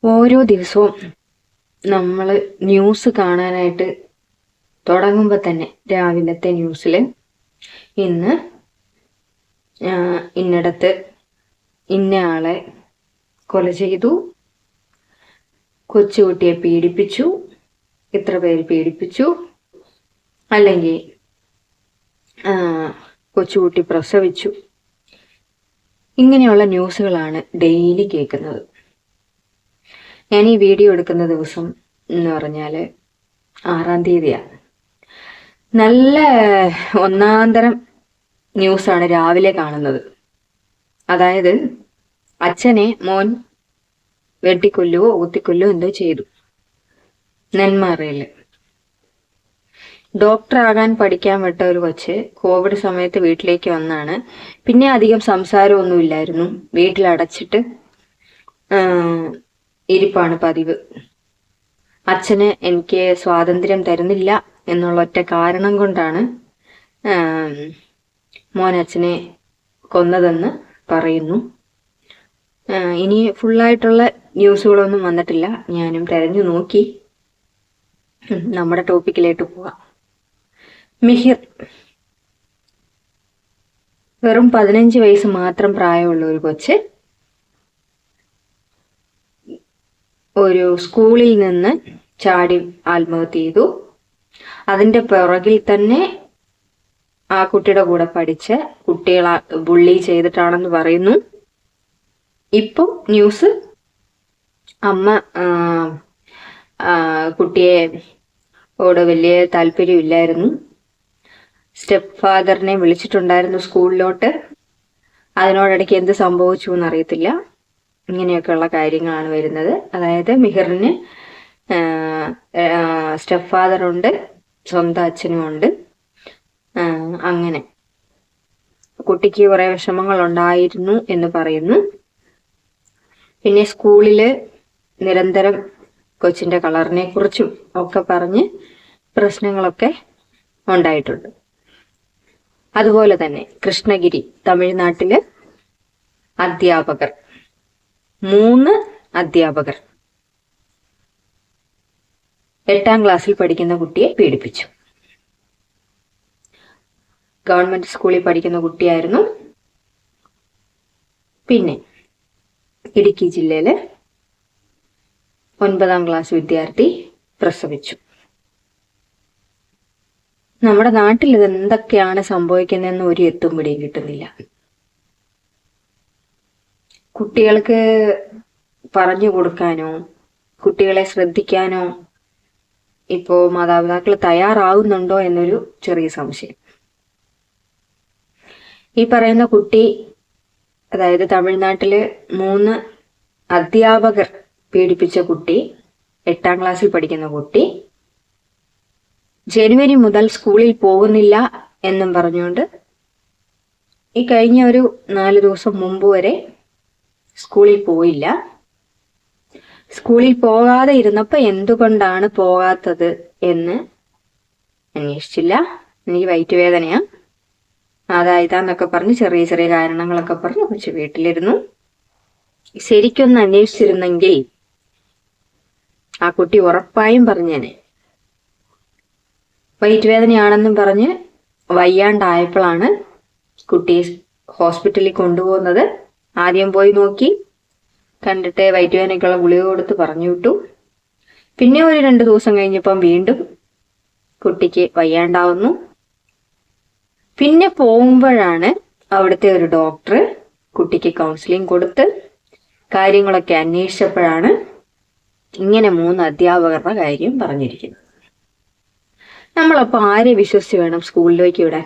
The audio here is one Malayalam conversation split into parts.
ഓരോ ദിവസവും നമ്മൾ ന്യൂസ് കാണാനായിട്ട് തുടങ്ങുമ്പോൾ തന്നെ രാവിലത്തെ ന്യൂസിൽ ഇന്ന് ഇന്നിടത്ത് ഇന്നയാളെ കൊല ചെയ്തു, കൊച്ചുകുട്ടിയെ പീഡിപ്പിച്ചു, ഇത്ര പേര് പീഡിപ്പിച്ചു, അല്ലെങ്കിൽ കൊച്ചുകുട്ടി പ്രസവിച്ചു, ഇങ്ങനെയുള്ള ന്യൂസുകളാണ് ഡെയിലി കേൾക്കുന്നത്. ഞാൻ ഈ വീഡിയോ എടുക്കുന്ന ദിവസം എന്ന് പറഞ്ഞാൽ 6-ാം തീയതിയാണ്. നല്ല ഒന്നാന്തരം ന്യൂസാണ് രാവിലെ കാണുന്നത്. അതായത് അച്ഛനെ മോൻ വെട്ടിക്കൊല്ലുവോ ഊത്തിക്കൊല്ലുവോ എന്തോ ചെയ്തു. നെന്മാറയിൽ ഡോക്ടറാകാൻ പഠിക്കാൻ വിട്ട ഒരു കൊച്ച് കോവിഡ് സമയത്ത് വീട്ടിലേക്ക് വന്നാണ്. പിന്നെ അധികം സംസാരമൊന്നുമില്ലായിരുന്നു, വീട്ടിലടച്ചിട്ട് ഇരിപ്പാണ് പതിവ്. അച്ഛന് എനിക്ക് സ്വാതന്ത്ര്യം തരുന്നില്ല എന്നുള്ള ഒറ്റ കാരണം കൊണ്ടാണ് മോൻ അച്ഛനെ കൊന്നതെന്ന് പറയുന്നു. ഇനി ഫുള്ളായിട്ടുള്ള ന്യൂസുകളൊന്നും വന്നിട്ടില്ല, ഞാനും തെരഞ്ഞു നോക്കി. നമ്മുടെ ടോപ്പിക്കിലേക്ക് പോവാം. മിഹിർ വെറും 15 വയസ്സ് മാത്രം പ്രായമുള്ള ഒരു കൊച്ച് ഒരു സ്കൂളിൽ നിന്ന് ചാടി ആത്മഹത്യ ചെയ്തു. അതിന്റെ പുറകിൽ തന്നെ ആ കുട്ടിയുടെ കൂടെ പഠിച്ച കുട്ടികളെ ബുള്ളി ചെയ്തിട്ടാണെന്ന് പറയുന്നു. ഇപ്പം ന്യൂസ് അമ്മ കുട്ടിയെ വലിയ താല്പര്യമില്ലായിരുന്നു, സ്റ്റെപ്പ് ഫാദറിനെ വിളിച്ചിട്ടുണ്ടായിരുന്നു സ്കൂളിലോട്ട്. അതിനോടിടയ്ക്ക് എന്ത് സംഭവിച്ചു എന്നറിയത്തില്ല. ഇങ്ങനെയൊക്കെയുള്ള കാര്യങ്ങളാണ് വരുന്നത്. അതായത് മിഹിറിന് സ്റ്റെപ്പ് ഫാദറുണ്ട്, സ്വന്തം അച്ഛനും ഉണ്ട്. അങ്ങനെ കുട്ടിക്ക് കുറെ വിഷമങ്ങൾ ഉണ്ടായിരുന്നു എന്ന് പറയുന്നു. പിന്നെ സ്കൂളില് നിരന്തരം കൊച്ചിന്റെ കളറിനെ കുറിച്ചും ഒക്കെ പറഞ്ഞ് പ്രശ്നങ്ങളൊക്കെ ഉണ്ടായിട്ടുണ്ട്. അതുപോലെ തന്നെ കൃഷ്ണഗിരി തമിഴ്നാട്ടില് അധ്യാപകർ 3 അധ്യാപകർ 8-ാം ക്ലാസ്സിൽ പഠിക്കുന്ന കുട്ടിയെ പീഡിപ്പിച്ചു. ഗവൺമെന്റ് സ്കൂളിൽ പഠിക്കുന്ന കുട്ടിയായിരുന്നു. പിന്നെ ഇടുക്കി ജില്ലയില് 9-ാം ക്ലാസ് വിദ്യാർത്ഥി പ്രസവിച്ചു. നമ്മുടെ നാട്ടിൽ ഇത് എന്തൊക്കെയാണ് സംഭവിക്കുന്നതെന്ന് ഒരു എത്തും പിടിയും കിട്ടുന്നില്ല. കുട്ടികൾക്ക് പറഞ്ഞു കൊടുക്കാനോ കുട്ടികളെ ശ്രദ്ധിക്കാനോ ഇപ്പോ മാതാപിതാക്കൾ തയ്യാറാവുന്നുണ്ടോ എന്നൊരു ചെറിയ സംശയം. ഈ പറയുന്ന കുട്ടി, അതായത് തമിഴ്നാട്ടില് 3 അധ്യാപകർ പീഡിപ്പിച്ച കുട്ടി, 8-ാം ക്ലാസ്സിൽ പഠിക്കുന്ന കുട്ടി, ജനുവരി മുതൽ സ്കൂളിൽ പോകുന്നില്ല എന്നും പറഞ്ഞുകൊണ്ട് ഈ കഴിഞ്ഞ ഒരു 4 ദിവസം മുമ്പ് വരെ സ്കൂളിൽ പോയില്ല. സ്കൂളിൽ പോകാതെ ഇരുന്നപ്പോ എന്തുകൊണ്ടാണ് പോകാത്തത് എന്ന് അന്വേഷിച്ചില്ല. എനിക്ക് വയറ്റുവേദനയാ, അതായതാന്നൊക്കെ പറഞ്ഞ് ചെറിയ ചെറിയ കാരണങ്ങളൊക്കെ പറഞ്ഞ് കൊച്ചു വീട്ടിലിരുന്നു. ശരിക്കൊന്ന് അന്വേഷിച്ചിരുന്നെങ്കിൽ ആ കുട്ടി ഉറപ്പായും പറഞ്ഞേനെ. വയറ്റുവേദനയാണെന്നും പറഞ്ഞ് വയ്യാണ്ടായപ്പോഴാണ് കുട്ടിയെ ഹോസ്പിറ്റലിൽ കൊണ്ടുപോകുന്നത്. ആദ്യം പോയി നോക്കി, കണ്ടിട്ട് വയറ്റുവേദനയ്ക്കുള്ള ഗുളിക കൊടുത്ത് പറഞ്ഞു വിട്ടു. പിന്നെ ഒരു 2 ദിവസം കഴിഞ്ഞപ്പം വീണ്ടും കുട്ടിക്ക് വയ്യാണ്ടാവുന്നു. പിന്നെ പോകുമ്പോഴാണ് അവിടുത്തെ ഒരു ഡോക്ടർ കുട്ടിക്ക് കൗൺസിലിംഗ് കൊടുത്ത് കാര്യങ്ങളൊക്കെ അന്വേഷിച്ചപ്പോഴാണ് ഇങ്ങനെ 3 അധ്യാപകരുടെ കാര്യം പറഞ്ഞിരിക്കുന്നത്. നമ്മളപ്പോ ആരെ വിശ്വസിച്ച് വേണം സ്കൂളിലേക്ക് വിടാൻ?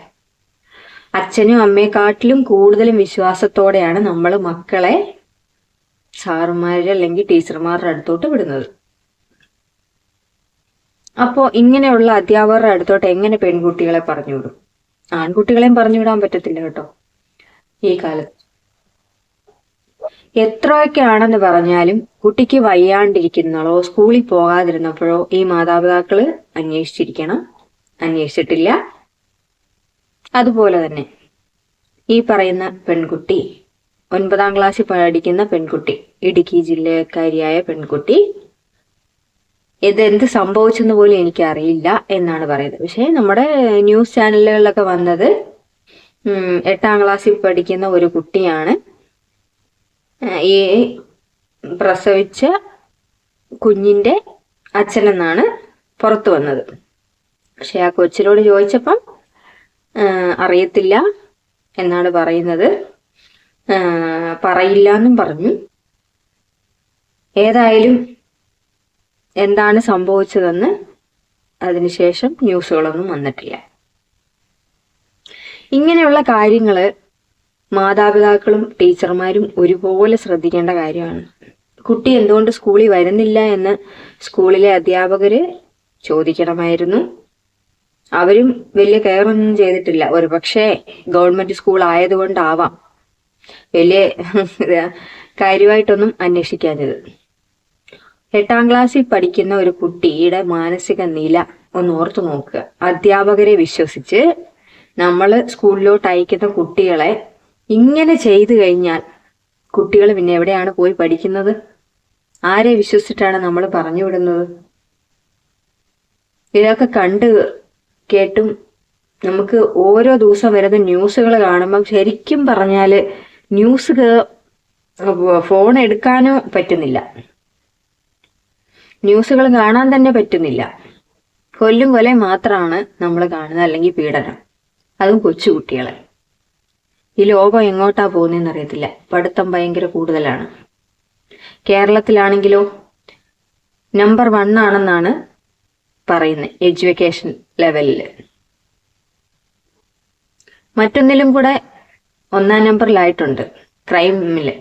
അച്ഛനും അമ്മയെക്കാട്ടിലും കൂടുതലും വിശ്വാസത്തോടെയാണ് നമ്മൾ മക്കളെ സാറുമാരുടെ അല്ലെങ്കിൽ ടീച്ചർമാരുടെ അടുത്തോട്ട് വിടുന്നത്. അപ്പോ ഇങ്ങനെയുള്ള അധ്യാപകരുടെ അടുത്തോട്ട് എങ്ങനെ പെൺകുട്ടികളെ പറഞ്ഞു വിടും? ആൺകുട്ടികളെയും പറഞ്ഞു വിടാൻ പറ്റത്തില്ല കേട്ടോ ഈ കാലത്ത്. എത്രയൊക്കെ ആണെന്ന് പറഞ്ഞാലും കുട്ടിക്ക് വയ്യാണ്ടിരിക്കുന്നോ സ്കൂളിൽ പോകാതിരുന്നപ്പോഴോ ഈ മാതാപിതാക്കള് അന്വേഷിച്ചിരിക്കണം. അന്വേഷിച്ചിട്ടില്ല. അതുപോലെ തന്നെ ഈ പറയുന്ന പെൺകുട്ടി 9ാം ക്ലാസ്സിൽ പഠിക്കുന്ന പെൺകുട്ടി, ഇടുക്കി ജില്ലക്കാരിയായ പെൺകുട്ടി. ഇതെന്ത് സംഭവിച്ചെന്ന് പോലും എനിക്കറിയില്ല എന്നാണ് പറയുന്നത്. പക്ഷെ നമ്മുടെ ന്യൂസ് ചാനലുകളിലൊക്കെ വന്നത് 8ാം ക്ലാസ്സിൽ പഠിക്കുന്ന ഒരു കുട്ടിയാണ് ഈ പ്രസവിച്ച കുഞ്ഞിന്റെ അച്ഛനെന്നാണ് പുറത്തു വന്നത്. പക്ഷെ ആ കൊച്ചിനോട് ചോദിച്ചപ്പം അറിയത്തില്ല എന്നാണ് പറയുന്നത്. പറയില്ല എന്നും പറഞ്ഞു. ഏതായാലും എന്താണ് സംഭവിച്ചതെന്ന് അതിനുശേഷം ന്യൂസുകളൊന്നും വന്നിട്ടില്ല. ഇങ്ങനെയുള്ള കാര്യങ്ങള് മാതാപിതാക്കളും ടീച്ചർമാരും ഒരുപോലെ ശ്രദ്ധിക്കേണ്ട കാര്യമാണ്. കുട്ടി എന്തുകൊണ്ട് സ്കൂളിൽ വരുന്നില്ല എന്ന് സ്കൂളിലെ അധ്യാപകര് ചോദിക്കണമായിരുന്നു. അവരും വലിയ കെയറൊന്നും ചെയ്തിട്ടില്ല. ഒരു പക്ഷേ ഗവൺമെന്റ് സ്കൂൾ ആയതുകൊണ്ടാവാം വലിയ കാര്യമായിട്ടൊന്നും അന്വേഷിക്കാഞ്ഞത്. 8ാം ക്ലാസ്സിൽ പഠിക്കുന്ന ഒരു കുട്ടിയുടെ മാനസിക നില ഒന്ന് ഓർത്തു നോക്കുക. അധ്യാപകരെ വിശ്വസിച്ച് നമ്മൾ സ്കൂളിലോട്ട് അയക്കുന്ന കുട്ടികളെ ഇങ്ങനെ ചെയ്തു കഴിഞ്ഞാൽ കുട്ടികൾ പിന്നെ എവിടെയാണ് പോയി പഠിക്കുന്നത്? ആരെ വിശ്വസിച്ചിട്ടാണ് നമ്മൾ പറഞ്ഞു വിടുന്നത്? ഇതൊക്കെ കണ്ട് കേട്ടും നമുക്ക് ഓരോ ദിവസം വരുന്ന ന്യൂസുകൾ കാണുമ്പം ശരിക്കും പറഞ്ഞാല് ന്യൂസ് ഫോൺ എടുക്കാനോ പറ്റുന്നില്ല, ന്യൂസുകൾ കാണാൻ തന്നെ പറ്റുന്നില്ല. കൊല്ലും കൊലയും മാത്രമാണ് നമ്മൾ കാണുന്നത്, അല്ലെങ്കിൽ പീഡനം, അതും കൊച്ചുകുട്ടികളെ. ഈ ലോകം എങ്ങോട്ടാ പോകുന്നതെന്ന് അറിയത്തില്ല. പഠിത്തം ഭയങ്കര കൂടുതലാണ്. കേരളത്തിലാണെങ്കിലോ നമ്പർ 1 ആണെന്നാണ് പറയുന്നത് എഡ്യൂക്കേഷൻ ലെവലിൽ. മറ്റൊന്നിലും കൂടെ 1ാം നമ്പറിലായിട്ടുണ്ട്, ക്രൈമില്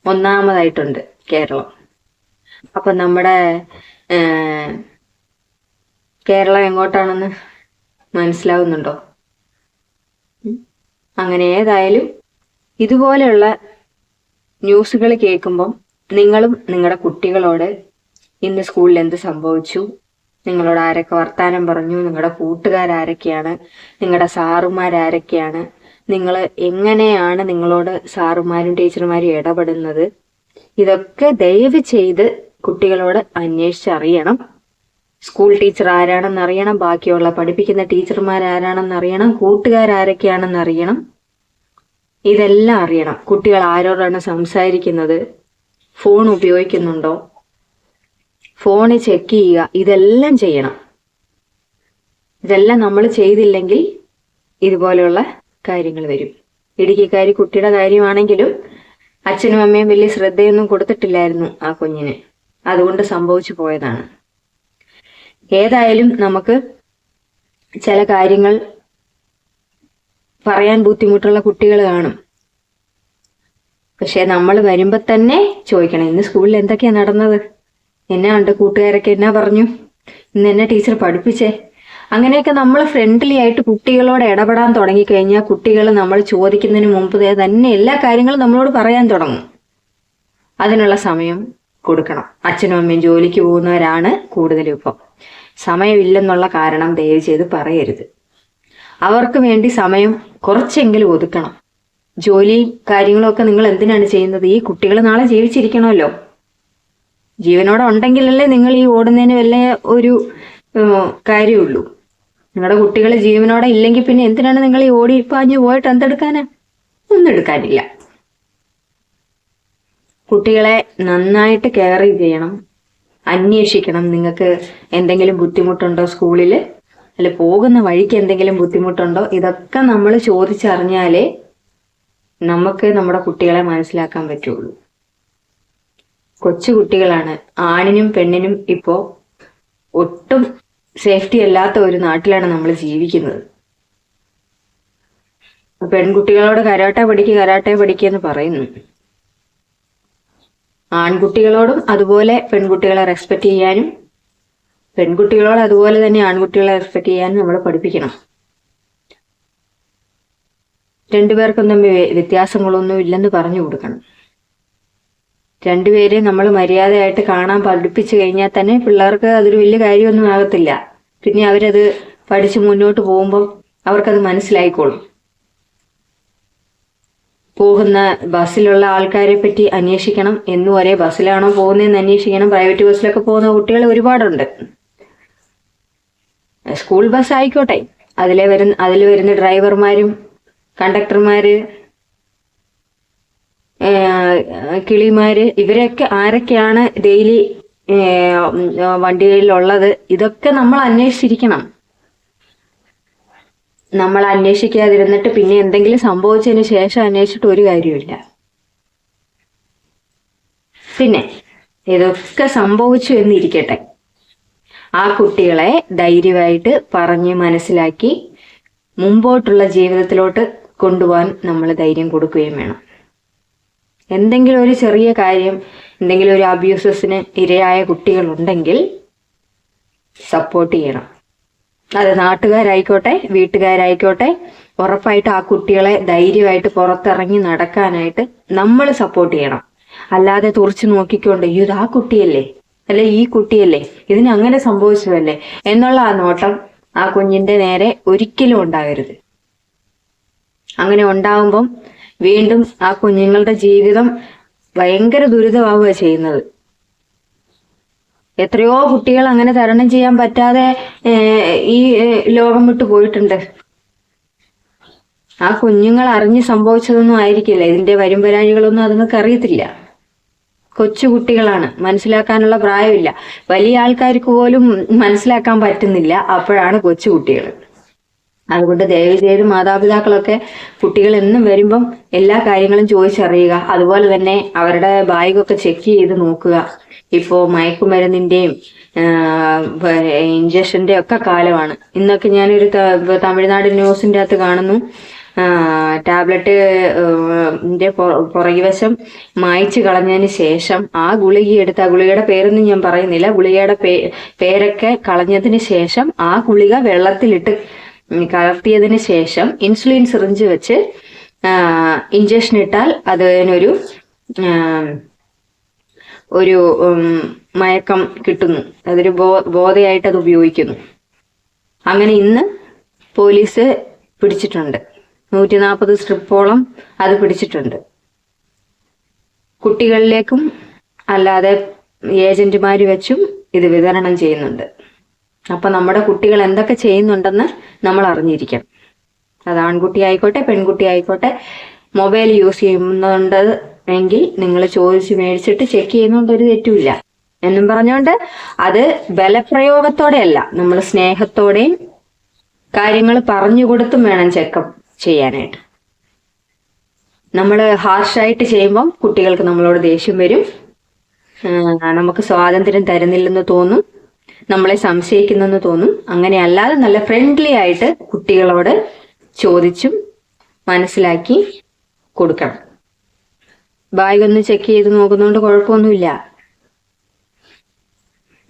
1ാമതായിട്ടുണ്ട് കേരളം. അപ്പൊ നമ്മുടെ കേരളം എങ്ങോട്ടാണെന്ന് മനസ്സിലാവുന്നുണ്ടോ? അങ്ങനെ ഏതായാലും ഇതുപോലെയുള്ള ന്യൂസുകൾ കേൾക്കുമ്പം നിങ്ങളും നിങ്ങളുടെ കുട്ടികളോട് ഇന്ന് സ്കൂളിൽ എന്ത് സംഭവിച്ചു, നിങ്ങളോട് ആരൊക്കെ വർത്താനം പറഞ്ഞു, നിങ്ങളുടെ കൂട്ടുകാരാരൊക്കെയാണ്, നിങ്ങളുടെ സാറുമാരാരൊക്കെയാണ്, നിങ്ങൾ എങ്ങനെയാണ് നിങ്ങളോട് സാറുമാരും ടീച്ചർമാരും ഇടപെടുന്നത്, ഇതൊക്കെ ദയവ് ചെയ്ത് കുട്ടികളോട് അന്വേഷിച്ചറിയണം. സ്കൂൾ ടീച്ചർ ആരാണെന്ന് അറിയണം, ബാക്കിയുള്ള പഠിപ്പിക്കുന്ന ടീച്ചർമാരാരാണെന്ന് അറിയണം, കൂട്ടുകാരാരൊക്കെയാണെന്ന് അറിയണം. ഇതെല്ലാം അറിയണം. കുട്ടികൾ ആരോടാണ് സംസാരിക്കുന്നത്, ഫോൺ ഉപയോഗിക്കുന്നുണ്ടോ, ഫോണ് ചെക്ക് ചെയ്യുക, ഇതെല്ലാം ചെയ്യണം. ഇതെല്ലാം നമ്മൾ ചെയ്തില്ലെങ്കിൽ ഇതുപോലെയുള്ള കാര്യങ്ങൾ വരും. ഇടുക്കിക്കാരി കുട്ടിയുടെ കാര്യമാണെങ്കിലും അച്ഛനും അമ്മയും വലിയ ശ്രദ്ധയൊന്നും കൊടുത്തിട്ടില്ലായിരുന്നു ആ കുഞ്ഞിന്, അതുകൊണ്ട് സംഭവിച്ചു പോയതാണ്. ഏതായാലും നമുക്ക് ചില കാര്യങ്ങൾ പറയാൻ ബുദ്ധിമുട്ടുള്ള കുട്ടികൾ കാണും. പക്ഷെ നമ്മൾ വരുമ്പോ തന്നെ ചോദിക്കണം, ഇന്ന് സ്കൂളിൽ എന്തൊക്കെയാ നടന്നത്, എന്നാ ഉണ്ട്, കൂട്ടുകാരൊക്കെ എന്നാ പറഞ്ഞു, ഇന്ന് എന്നെ ടീച്ചർ പഠിപ്പിച്ചേ. അങ്ങനെയൊക്കെ നമ്മൾ ഫ്രണ്ട്ലി ആയിട്ട് കുട്ടികളോട് ഇടപെടാൻ തുടങ്ങിക്കഴിഞ്ഞാൽ കുട്ടികൾ നമ്മൾ ചോദിക്കുന്നതിന് മുമ്പ് തന്നെ എല്ലാ കാര്യങ്ങളും നമ്മളോട് പറയാൻ തുടങ്ങും. അതിനുള്ള സമയം കൊടുക്കണം. അച്ഛനും അമ്മയും ജോലിക്ക് പോകുന്നവരാണ് കൂടുതലും. ഇപ്പം സമയമില്ലെന്നുള്ള കാരണം ദയവ് ചെയ്ത് പറയരുത്. അവർക്ക് വേണ്ടി സമയം കുറച്ചെങ്കിലും ഒതുക്കണം. ജോലിയും കാര്യങ്ങളൊക്കെ നിങ്ങൾ എന്തിനാണ് ചെയ്യുന്നത്? ഈ കുട്ടികൾ നാളെ ജീവിച്ചിരിക്കണമല്ലോ. ജീവനോടെ ഉണ്ടെങ്കിലല്ലേ നിങ്ങൾ ഈ ഓടുന്നതിന് വല്ല ഒരു കാര്യമുള്ളൂ. നിങ്ങളുടെ കുട്ടികൾ ജീവനോടെ ഇല്ലെങ്കിൽ പിന്നെ എന്തിനാണ് നിങ്ങൾ ഈ ഓടി പാഞ്ഞു പോയിട്ട് എന്തെടുക്കാനാ? ഒന്നും എടുക്കാനില്ല. കുട്ടികളെ നന്നായിട്ട് കെയർ ചെയ്യണം, അന്വേഷിക്കണം. നിങ്ങൾക്ക് എന്തെങ്കിലും ബുദ്ധിമുട്ടുണ്ടോ സ്കൂളിൽ, അല്ല പോകുന്ന വഴിക്ക് എന്തെങ്കിലും ബുദ്ധിമുട്ടുണ്ടോ, ഇതൊക്കെ നമ്മൾ ചോദിച്ചറിഞ്ഞാലേ നമുക്ക് നമ്മുടെ കുട്ടികളെ മനസ്സിലാക്കാൻ പറ്റുള്ളൂ. കൊച്ചു കുട്ടികളാണ്. ആണിനും പെണ്ണിനും ഇപ്പോ ഒട്ടും സേഫ്റ്റി അല്ലാത്ത ഒരു നാട്ടിലാണ് നമ്മൾ ജീവിക്കുന്നത്. പെൺകുട്ടികളോട് കരാട്ടെ പഠിക്കുക എന്ന് പറയുന്നു. ആൺകുട്ടികളോടും അതുപോലെ പെൺകുട്ടികളെ റെസ്പെക്ട് ചെയ്യാനും പെൺകുട്ടികളോട് അതുപോലെ തന്നെ ആൺകുട്ടികളെ റെസ്പെക്ട് ചെയ്യാനും നമ്മൾ പഠിപ്പിക്കണം. രണ്ടുപേർക്കും തമ്മിൽ വ്യത്യാസങ്ങളൊന്നും ഇല്ലെന്ന് പറഞ്ഞു കൊടുക്കണം. രണ്ടുപേരെ നമ്മൾ മര്യാദയായിട്ട് കാണാൻ പഠിപ്പിച്ചു കഴിഞ്ഞാൽ തന്നെ പിള്ളേർക്ക് അതൊരു വലിയ കാര്യമൊന്നും ആകത്തില്ല. പിന്നെ അവരത് പഠിച്ച് മുന്നോട്ട് പോകുമ്പോൾ അവർക്കത് മനസ്സിലായിക്കോളും. പോകുന്ന ബസ്സിലുള്ള ആൾക്കാരെ പറ്റി അന്വേഷിക്കണം. എന്നും ഒരേ ബസ്സിലാണോ പോകുന്നതെന്ന് അന്വേഷിക്കണം. പ്രൈവറ്റ് ബസ്സിലൊക്കെ പോകുന്ന കുട്ടികൾ ഒരുപാടുണ്ട്. സ്കൂൾ ബസ് ആയിക്കോട്ടെ, അതിൽ വരുന്ന ഡ്രൈവർമാരും കണ്ടക്ടർമാര്, കിളിമാര്, ഇവരൊക്കെ ആരൊക്കെയാണ് ഡെയിലി വണ്ടികളിലുള്ളത്, ഇതൊക്കെ നമ്മൾ അന്വേഷിച്ചിരിക്കണം. നമ്മൾ അന്വേഷിക്കാതിരുന്നിട്ട് പിന്നെ എന്തെങ്കിലും സംഭവിച്ചതിന് ശേഷം അന്വേഷിച്ചിട്ട് ഒരു കാര്യമില്ല. പിന്നെ ഇതൊക്കെ സംഭവിച്ചു എന്നിരിക്കട്ടെ, ആ കുട്ടികളെ ധൈര്യമായിട്ട് പറഞ്ഞ് മനസ്സിലാക്കി മുമ്പോട്ടുള്ള ജീവിതത്തിലോട്ട് കൊണ്ടുപോകാൻ നമ്മൾ ധൈര്യം കൊടുക്കുകയും വേണം. എന്തെങ്കിലും ഒരു ചെറിയ കാര്യം, എന്തെങ്കിലും ഒരു അബ്യൂസസിന് ഇരയായ കുട്ടികളുണ്ടെങ്കിൽ സപ്പോർട്ട് ചെയ്യണം. അത് നാട്ടുകാരായിക്കോട്ടെ വീട്ടുകാരായിക്കോട്ടെ, ഉറപ്പായിട്ട് ആ കുട്ടികളെ ധൈര്യമായിട്ട് പുറത്തിറങ്ങി നടക്കാനായിട്ട് നമ്മൾ സപ്പോർട്ട് ചെയ്യണം. അല്ലാതെ തുറച്ചു നോക്കിക്കൊണ്ട് ഇത് ആ കുട്ടിയല്ലേ, അല്ലെ ഈ കുട്ടിയല്ലേ, ഇതിന് അങ്ങനെ സംഭവിച്ചതല്ലേ എന്നുള്ള ആ നോട്ടം ആ കുഞ്ഞിന്റെ നേരെ ഒരിക്കലും ഉണ്ടാകരുത്. അങ്ങനെ ഉണ്ടാവുമ്പം വീണ്ടും ആ കുഞ്ഞുങ്ങളുടെ ജീവിതം ഭയങ്കര ദുരിതമാവുക ചെയ്യുന്നത്. എത്രയോ കുട്ടികൾ അങ്ങനെ തരണം ചെയ്യാൻ പറ്റാതെ ഈ ലോകം വിട്ടു പോയിട്ടുണ്ട്. ആ കുഞ്ഞുങ്ങൾ അറിഞ്ഞ് സംഭവിച്ചതൊന്നും ആയിരിക്കില്ല. ഇതിന്റെ വരുംവരാഴികളൊന്നും അതുങ്ങൾക്ക് അറിയത്തില്ല. കൊച്ചു കുട്ടികളാണ്, മനസ്സിലാക്കാനുള്ള പ്രായമില്ല. വലിയ ആൾക്കാർക്ക് പോലും മനസ്സിലാക്കാൻ പറ്റുന്നില്ല, അപ്പോഴാണ് കൊച്ചു കുട്ടികൾ. അതുകൊണ്ട് ദയവ് ചെയ്ത് മാതാപിതാക്കളൊക്കെ കുട്ടികൾ എന്നും വരുമ്പം എല്ലാ കാര്യങ്ങളും ചോദിച്ചറിയുക. അതുപോലെ തന്നെ അവരുടെ ബാഗൊക്കെ ചെക്ക് ചെയ്ത് നോക്കുക. ഇപ്പോ മയക്കുമരുന്നിന്റെയും ഇഞ്ചക്ഷന്റെ ഒക്കെ കാലമാണ്. ഇന്നൊക്കെ ഞാനൊരു തമിഴ്നാട് ന്യൂസിന്റെ അകത്ത് കാണുന്നു, ടാബ്ലറ്റ് പുറകുവശം മായ്ച്ചു കളഞ്ഞതിന് ശേഷം ആ ഗുളിക എടുത്ത്, ആ ഗുളികയുടെ പേരൊന്നും ഞാൻ പറയുന്നില്ല, ഗുളികയുടെ പേരൊക്കെ കളഞ്ഞതിന് ശേഷം ആ ഗുളിക വെള്ളത്തിലിട്ട് കലർത്തിയതിന് ശേഷം ഇൻസുലിൻ സിറിഞ്ച് വെച്ച് ഇഞ്ചക്ഷൻ ഇട്ടാൽ അതിനൊരു മയക്കം കിട്ടുന്നു. അതൊരു ബോധയായിട്ട് അത് ഉപയോഗിക്കുന്നു. അങ്ങനെ ഇന്ന് പോലീസ് പിടിച്ചിട്ടുണ്ട്. 140 സ്ട്രിപ്പോളം അത് പിടിച്ചിട്ടുണ്ട്. കുട്ടികളിലേക്കും അല്ലാതെ ഏജന്റുമാര് വെച്ചും ഇത് വിതരണം ചെയ്യുന്നുണ്ട്. അപ്പൊ നമ്മുടെ കുട്ടികൾ എന്തൊക്കെ ചെയ്യുന്നുണ്ടെന്ന് നമ്മൾ അറിഞ്ഞിരിക്കണം. അത് ആൺകുട്ടി ആയിക്കോട്ടെ പെൺകുട്ടി ആയിക്കോട്ടെ, മൊബൈൽ യൂസ് ചെയ്യുന്നുണ്ട് എങ്കിൽ നിങ്ങൾ ചോദിച്ച് മേടിച്ചിട്ട് ചെക്ക് ചെയ്യുന്നോണ്ട് ഒരു തെറ്റുമില്ല എന്നും പറഞ്ഞുകൊണ്ട് അത് ബലപ്രയോഗത്തോടെയല്ല, നമ്മൾ സ്നേഹത്തോടെയും കാര്യങ്ങൾ പറഞ്ഞു കൊടുത്തും വേണം ചെക്കപ്പ് ചെയ്യാനായിട്ട്. നമ്മൾ ഹാർഷായിട്ട് ചെയ്യുമ്പം കുട്ടികൾക്ക് നമ്മളോട് ദേഷ്യം വരും, നമുക്ക് സ്വാതന്ത്ര്യം തരുന്നില്ലെന്ന് തോന്നും, നമ്മളെ സംശയിക്കുന്നെന്ന് തോന്നും. അങ്ങനെ അല്ലാതെ നല്ല ഫ്രണ്ട്ലി ആയിട്ട് കുട്ടികളോട് ചോദിച്ചും മനസ്സിലാക്കി കൊടുക്കണം. ബാഗ് ഒന്ന് ചെക്ക് ചെയ്ത് നോക്കുന്നതുകൊണ്ട് കുഴപ്പമൊന്നുമില്ല.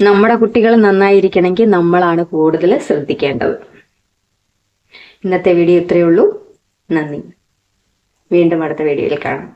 നമ്മുടെ കുട്ടികൾ നന്നായിരിക്കണമെങ്കിൽ നമ്മളാണ് കൂടുതൽ ശ്രദ്ധിക്കേണ്ടത്. ഇന്നത്തെ വീഡിയോ ഇത്രയേ ഉള്ളൂ. നന്ദി. വീണ്ടും അടുത്ത വീഡിയോയിൽ കാണാം.